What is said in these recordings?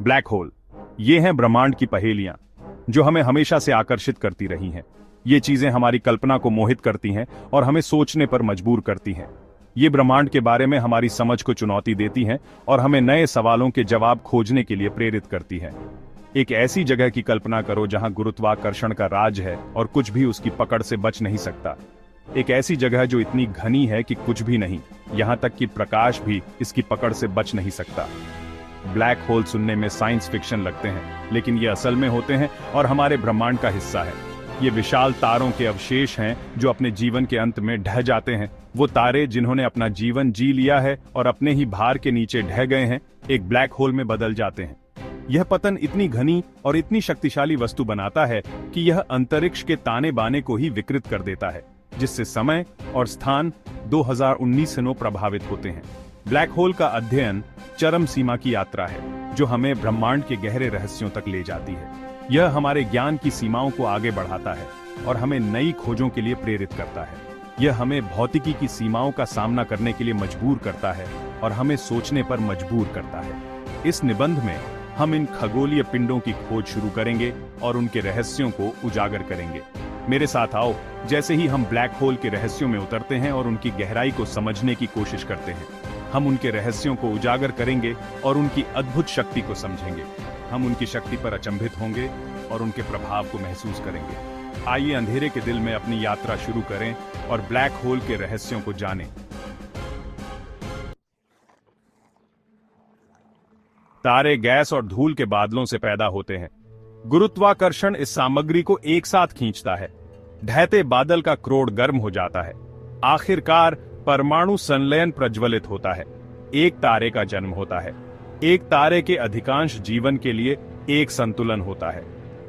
Black hole, ये हैं ब्रह्मांड की पहेलियां जो हमें हमेशा से आकर्षित करती रही हैं। ये चीजें हमारी कल्पना को मोहित करती हैं और हमें सोचने पर मजबूर करती हैं। ये ब्रह्मांड के बारे में हमारी समझ को चुनौती देती हैं और हमें नए सवालों के जवाब खोजने के लिए प्रेरित करती हैं। एक ऐसी जगह की कल्पना करो जहां गुरुत्वाकर्षण का राज है और कुछ भी उसकी पकड़ से बच नहीं सकता। एक ऐसी जगह जो इतनी घनी है कि कुछ भी नहीं, यहां तक कि प्रकाश भी इसकी पकड़ से बच नहीं सकता। ब्लैक होल सुनने में साइंस फिक्शन लगते हैं, लेकिन ये असल में होते हैं और हमारे ब्रह्मांड का हिस्सा है। ये विशाल तारों के अवशेष हैं जो अपने जीवन के अंत में ढह जाते हैं। वो तारे जिन्होंने अपना जीवन जी लिया है और अपने ही भार के नीचे ढह गए हैं, एक ब्लैक होल में बदल जाते हैं। यह पतन इतनी घनी और इतनी शक्तिशाली वस्तु बनाता है कि यह अंतरिक्ष के ताने बाने को ही विकृत कर देता है, जिससे समय और स्थान 2019 प्रभावित होते हैं। ब्लैक होल का अध्ययन चरम सीमा की यात्रा है जो हमें ब्रह्मांड के गहरे रहस्यों तक ले जाती है। यह हमारे ज्ञान की सीमाओं को आगे बढ़ाता है और हमें नई खोजों के लिए प्रेरित करता है। यह हमें भौतिकी की सीमाओं का सामना करने के लिए मजबूर करता है और हमें सोचने पर मजबूर करता है। इस निबंध में हम इन खगोलीय पिंडों की खोज शुरू करेंगे और उनके रहस्यों को उजागर करेंगे। मेरे साथ आओ, जैसे ही हम ब्लैक होल के रहस्यों में उतरते हैं और उनकी गहराई को समझने की कोशिश करते हैं, हम उनके रहस्यों को उजागर करेंगे और उनकी अद्भुत शक्ति को समझेंगे। हम उनकी शक्ति पर अचंभित होंगे और उनके प्रभाव को महसूस करेंगे। आइए अंधेरे के दिल में अपनी यात्रा शुरू करें और ब्लैक होल के रहस्यों को जानें। तारे गैस और धूल के बादलों से पैदा होते हैं। गुरुत्वाकर्षण इस सामग्री को एक साथ खींचता है। ढहते बादल का क्रोड़ गर्म हो जाता है। आखिरकार परमाणु संलयन प्रज्वलित होता है। एक तारे का जन्म होता है। एक तारे के अधिकांश जीवन के लिए एक संतुलन होता है।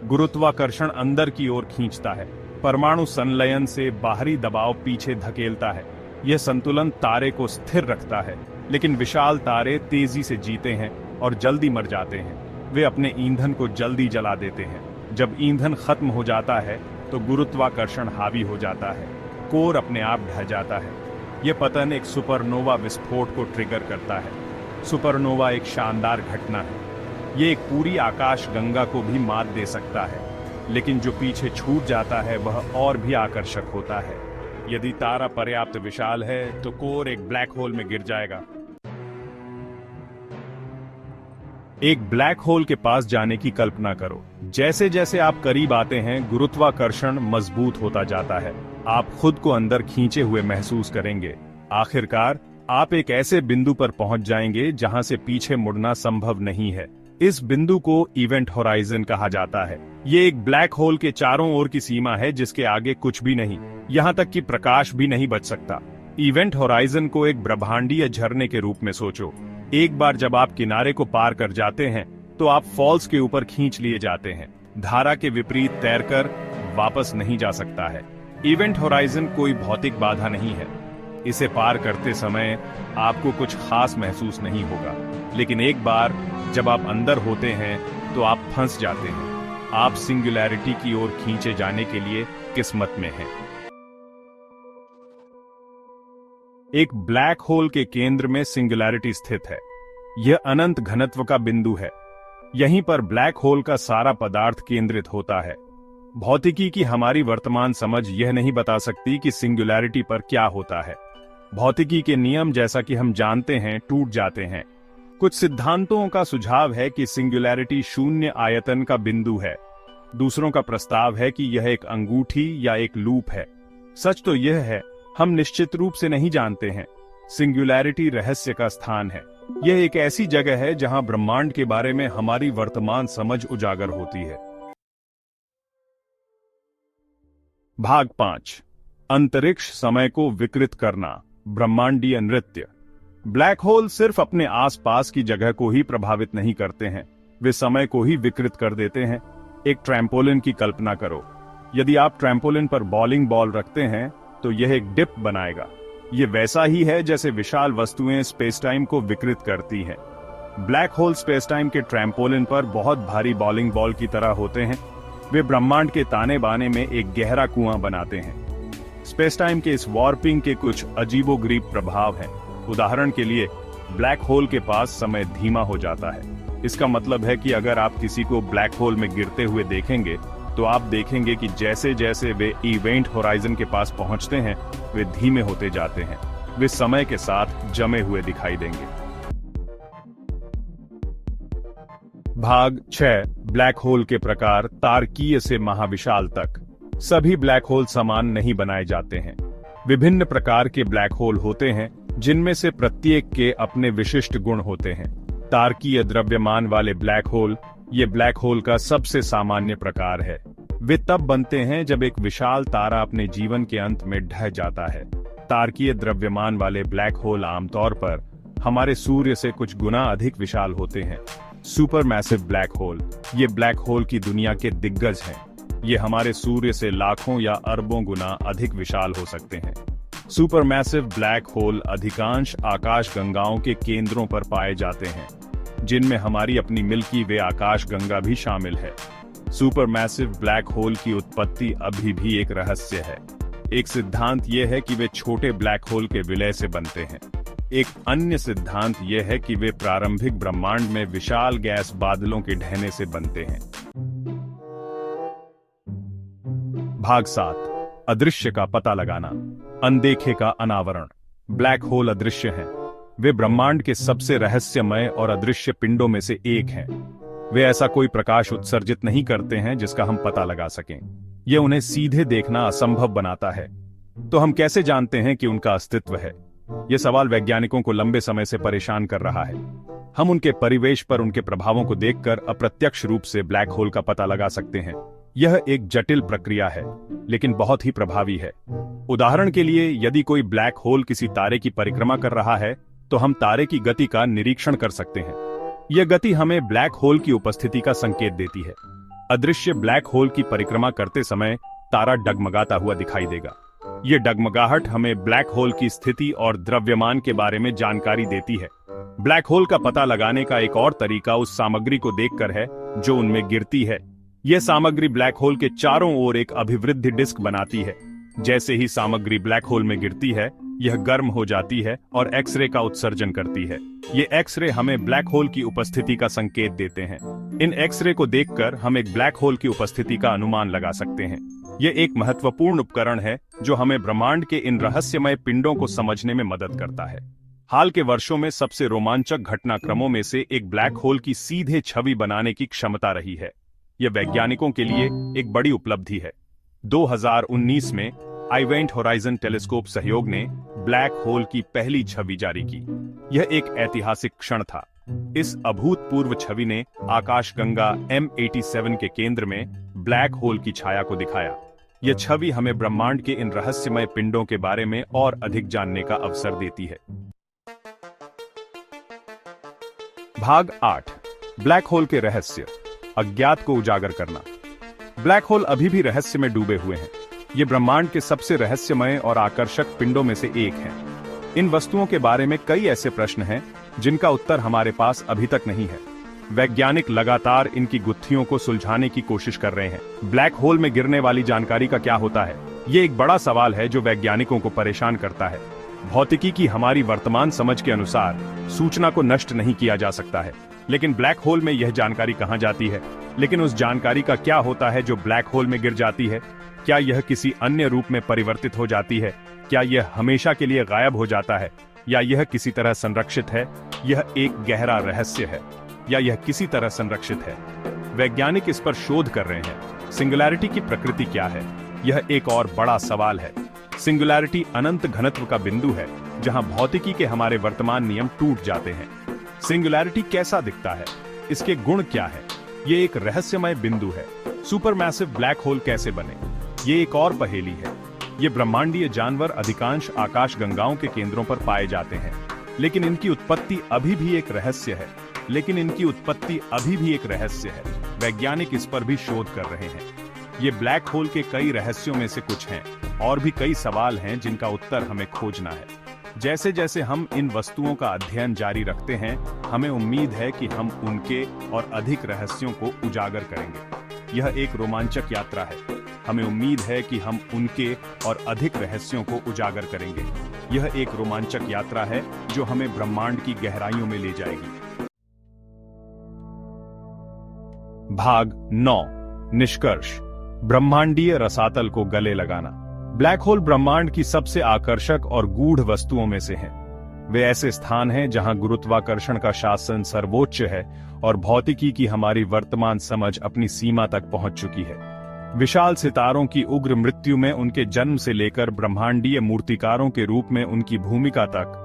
गुरुत्वाकर्षण अंदर की ओर खींचता है। परमाणु संलयन से बाहरी दबाव पीछे धकेलता है। यह संतुलन तारे को स्थिर रखता है, लेकिन विशाल तारे तेजी से जीते हैं और जल्दी मर जाते हैं। वे अपने ईंधन को जल्दी जला देते हैं। जब ईंधन खत्म हो जाता है तो गुरुत्वाकर्षण हावी हो जाता है। कोर अपने आप ढह जाता है। यह पतन एक सुपरनोवा विस्फोट को ट्रिगर करता है। सुपरनोवा एक शानदार घटना है। यह एक पूरी आकाश गंगा को भी मात दे सकता है, लेकिन जो पीछे छूट जाता है वह और भी आकर्षक होता है। यदि तारा पर्याप्त विशाल है तो कोर एक ब्लैक होल में गिर जाएगा। एक ब्लैक होल के पास जाने की कल्पना करो। जैसे जैसे आप करीब आते हैं, गुरुत्वाकर्षण मजबूत होता जाता है। आप खुद को अंदर खींचे हुए महसूस करेंगे। आखिरकार आप एक ऐसे बिंदु पर पहुंच जाएंगे जहां से पीछे मुड़ना संभव नहीं है। इस बिंदु को इवेंट होराइजन कहा जाता है। ये एक ब्लैक होल के चारों ओर की सीमा है जिसके आगे कुछ भी नहीं, यहां तक कि प्रकाश भी नहीं बच सकता। इवेंट होराइजन को एक ब्रह्मांडीय झरने के रूप में सोचो। एक बार जब आप किनारे को पार कर जाते हैं तो आप फॉल्स के ऊपर खींच लिए जाते हैं। धारा के विपरीत तैरकर वापस नहीं जा सकता है। इवेंट होराइजन कोई भौतिक बाधा नहीं है। इसे पार करते समय आपको कुछ खास महसूस नहीं होगा, लेकिन एक बार जब आप अंदर होते हैं तो आप फंस जाते हैं। आप सिंगुलैरिटी की ओर खींचे जाने के लिए किस्मत में हैं। एक ब्लैक होल के केंद्र में सिंगुलैरिटी स्थित है। यह अनंत घनत्व का बिंदु है। यहीं पर ब्लैक होल का सारा पदार्थ केंद्रित होता है। भौतिकी की हमारी वर्तमान समझ यह नहीं बता सकती कि सिंगुलैरिटी पर क्या होता है। भौतिकी के नियम, जैसा कि हम जानते हैं, टूट जाते हैं। कुछ सिद्धांतों का सुझाव है कि सिंगुलैरिटी शून्य आयतन का बिंदु है। दूसरों का प्रस्ताव है कि यह एक अंगूठी या एक लूप है। सच तो यह है, हम निश्चित रूप से नहीं जानते हैं। सिंगुलैरिटी रहस्य का स्थान है। यह एक ऐसी जगह है जहां ब्रह्मांड के बारे में हमारी वर्तमान समझ उजागर होती है। भाग 5, अंतरिक्ष समय को विकृत करना, ब्रह्मांडीय नृत्य। ब्लैक होल सिर्फ अपने आसपास की जगह को ही प्रभावित नहीं करते हैं, वे समय को ही विकृत कर देते हैं। एक ट्रैम्पोलिन की कल्पना करो। यदि आप ट्रैम्पोलिन पर बॉलिंग बॉल रखते हैं तो यह एक डिप बनाएगा। यह वैसा ही है जैसे विशाल वस्तुएं स्पेस-टाइम को विकृत करती हैं। ब्लैक होल स्पेस-टाइम के ट्रैम्पोलिन पर बहुत भारी बॉलिंग बॉल की तरह होते हैं। वे ब्रह्मांड के ताने बाने में एक गहरा कुआं बनाते हैं। स्पेस-टाइम के इस वॉर्पिंग के कुछ अजीबोगरीब प्रभाव हैं। उदाहरण के लिए, ब्लैक होल के पास समय धीमा हो जाता है। इसका मतलब है कि अगर आप किसी को ब्लैक होल में गिरते हुए देखेंगे तो आप देखेंगे कि जैसे जैसे वे इवेंट होराइजन के पास पहुंचते हैं वे धीमे होते जाते हैं, वे समय के साथ जमे हुए दिखाई देंगे। भाग 6 ब्लैक होल के प्रकार, तारकीय से महाविशाल तक। सभी ब्लैक होल समान नहीं बनाए जाते हैं। विभिन्न प्रकार के ब्लैक होल होते हैं जिनमें से प्रत्येक के अपने विशिष्ट गुण होते हैं। तारकीय द्रव्यमान वाले ब्लैक होल ये ब्लैक होल का सबसे सामान्य प्रकार है। वे तब बनते हैं जब एक विशाल तारा अपने जीवन के अंत में ढह जाता है। तारकीय द्रव्यमान वाले ब्लैक होल आमतौर पर हमारे सूर्य से कुछ गुना अधिक विशाल होते हैं। सुपरमैसिव ब्लैक होल ये ब्लैक होल की दुनिया के दिग्गज हैं। ये हमारे सूर्य से लाखों या अरबों गुना अधिक विशाल हो सकते हैं। सुपरमैसिव ब्लैक होल अधिकांश आकाशगंगाओं के केंद्रों पर पाए जाते हैं, जिनमें हमारी अपनी मिल्की वे आकाशगंगा भी शामिल है। सुपरमैसिव ब्लैक होल की उत्पत्ति अभी भी एक रहस्य है। एक सिद्धांत यह है कि वे छोटे ब्लैक होल के विलय से बनते हैं। एक अन्य सिद्धांत यह है कि वे प्रारंभिक ब्रह्मांड में विशाल गैस बादलों के ढहने से बनते हैं। भाग 7 अदृश्य का पता लगाना, अनदेखे का अनावरण। ब्लैक होल अदृश्य हैं। वे ब्रह्मांड के सबसे रहस्यमय और अदृश्य पिंडों में से एक हैं। वे ऐसा कोई प्रकाश उत्सर्जित नहीं करते हैं जिसका हम पता लगा सकें। यह उन्हें सीधे देखना असंभव बनाता है। तो हम कैसे जानते हैं कि उनका अस्तित्व है? यह सवाल वैज्ञानिकों को लंबे समय से परेशान कर रहा है। हम उनके परिवेश पर उनके प्रभावों को देखकर अप्रत्यक्ष रूप से ब्लैक होल का पता लगा सकते हैं। यह एक जटिल प्रक्रिया है, लेकिन बहुत ही प्रभावी है। उदाहरण के लिए, यदि कोई ब्लैक होल किसी तारे की परिक्रमा कर रहा है तो हम तारे की गति का निरीक्षण कर सकते हैं। यह गति हमें ब्लैक होल की उपस्थिति का संकेत देती है। अदृश्य ब्लैक होल की परिक्रमा करते समय तारा डगमगाता हुआ दिखाई देगा। यह डगमगाहट हमें ब्लैक होल की स्थिति और द्रव्यमान के बारे में जानकारी देती है। ब्लैक होल का पता लगाने का एक और तरीका उस सामग्री को देखकर है जो उनमें गिरती है। यह सामग्री ब्लैक होल के चारों ओर एक अभिवृद्धि डिस्क बनाती है। जैसे ही सामग्री ब्लैक होल में गिरती है, यह गर्म हो जाती है और एक्सरे का उत्सर्जन करती है। ये एक्सरे हमें ब्लैक होल की उपस्थिति का संकेत देते हैं। इन एक्सरे को देखकर हम एक ब्लैक होल की उपस्थिति का अनुमान लगा सकते हैं। यह एक महत्वपूर्ण उपकरण है जो हमें ब्रह्मांड के इन रहस्यमय पिंडों को समझने में मदद करता है। हाल के वर्षों में सबसे रोमांचक घटनाक्रमों में से एक ब्लैक होल की सीधे छवि बनाने की क्षमता रही है। यह वैज्ञानिकों के लिए एक बड़ी उपलब्धि है। 2019 में इवेंट होराइजन टेलीस्कोप सहयोग ने ब्लैक होल की पहली छवि जारी की। यह एक ऐतिहासिक क्षण था। इस अभूतपूर्व छवि ने आकाशगंगा M87 के केंद्र में ब्लैक होल की छाया को दिखाया। यह छवि हमें ब्रह्मांड के इन रहस्यमय पिंडों के बारे में और अधिक जानने का अवसर देती है। भाग 8 ब्लैक होल के रहस्य, अज्ञात को उजागर करना। ब्लैक होल अभी भी रहस्य में डूबे हुए हैं। ये ब्रह्मांड के सबसे रहस्यमय और आकर्षक पिंडों में से एक हैं। इन वस्तुओं के बारे में कई ऐसे प्रश्न हैं जिनका उत्तर हमारे पास अभी तक नहीं है। वैज्ञानिक लगातार इनकी गुत्थियों को सुलझाने की कोशिश कर रहे हैं। ब्लैक होल में गिरने वाली जानकारी का क्या होता है? ये एक बड़ा सवाल है जो वैज्ञानिकों को परेशान करता है। भौतिकी की हमारी वर्तमान समझ के अनुसार सूचना को नष्ट नहीं किया जा सकता है, लेकिन ब्लैक होल में यह जानकारी कहां जाती है? लेकिन उस जानकारी का क्या होता है जो ब्लैक होल में गिर जाती है? क्या यह किसी अन्य रूप में परिवर्तित हो जाती है? क्या यह हमेशा के लिए गायब हो जाता है, या यह किसी तरह संरक्षित है? यह एक गहरा रहस्य है, या यह किसी तरह संरक्षित है? वैज्ञानिक इस पर शोध कर रहे हैं। सिंगुलैरिटी की प्रकृति क्या है? यह एक और बड़ा सवाल है। सिंगुलैरिटी अनंत घनत्व का बिंदु है जहां भौतिकी के हमारे वर्तमान नियम टूट जाते हैं। सिंगुलैरिटी कैसा दिखता है? इसके गुण क्या है? ये एक रहस्यमय बिंदु है। सुपरमैसिव ब्लैक होल कैसे बने? ये एक और पहेली है। ये ब्रह्मांडीय जानवर अधिकांश आकाशगंगाओं के केंद्रों पर पाए जाते हैं, लेकिन इनकी उत्पत्ति अभी भी एक रहस्य है। वैज्ञानिक इस पर भी शोध कर रहे हैं। ये ब्लैक होल के कई रहस्यों में से कुछ हैं, और भी कई सवाल हैं जिनका उत्तर हमें खोजना है। जैसे जैसे हम इन वस्तुओं का अध्ययन जारी रखते हैं, हमें उम्मीद है कि हम उनके और अधिक रहस्यों को उजागर करेंगे। यह एक रोमांचक यात्रा है। हमें उम्मीद है कि हम उनके और अधिक रहस्यों को उजागर करेंगे। यह एक रोमांचक यात्रा है जो हमें ब्रह्मांड की गहराइयों में ले जाएगी। भाग 9 निष्कर्ष ब्रह्मांडीय रसातल को गले लगाना। ब्लैक होल ब्रह्मांड की सबसे आकर्षक और गूढ़ वस्तुओं में से हैं। वे ऐसे स्थान हैं जहां गुरुत्वाकर्षण का शासन सर्वोच्च है और भौतिकी की हमारी वर्तमान समझ अपनी सीमा तक पहुंच चुकी है। विशाल सितारों की उग्र मृत्यु में उनके जन्म से लेकर ब्रह्मांडीय मूर्तिकारों के रूप में उनकी भूमिका तक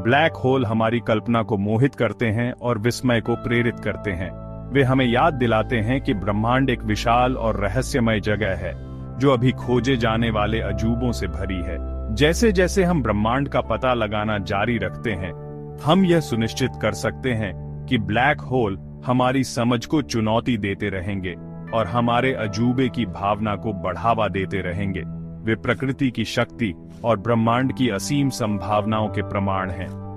ब्लैक होल हमारी कल्पना को मोहित करते हैं और विस्मय को प्रेरित करते हैं। वे हमें याद दिलाते हैं कि ब्रह्मांड एक विशाल और रहस्यमय जगह है जो अभी खोजे जाने वाले अजूबों से भरी है। जैसे जैसे हम ब्रह्मांड का पता लगाना जारी रखते हैं, हम यह सुनिश्चित कर सकते हैं कि ब्लैक होल हमारी समझ को चुनौती देते रहेंगे और हमारे अजूबे की भावना को बढ़ावा देते रहेंगे। वे प्रकृति की शक्ति और ब्रह्मांड की असीम संभावनाओं के प्रमाण हैं।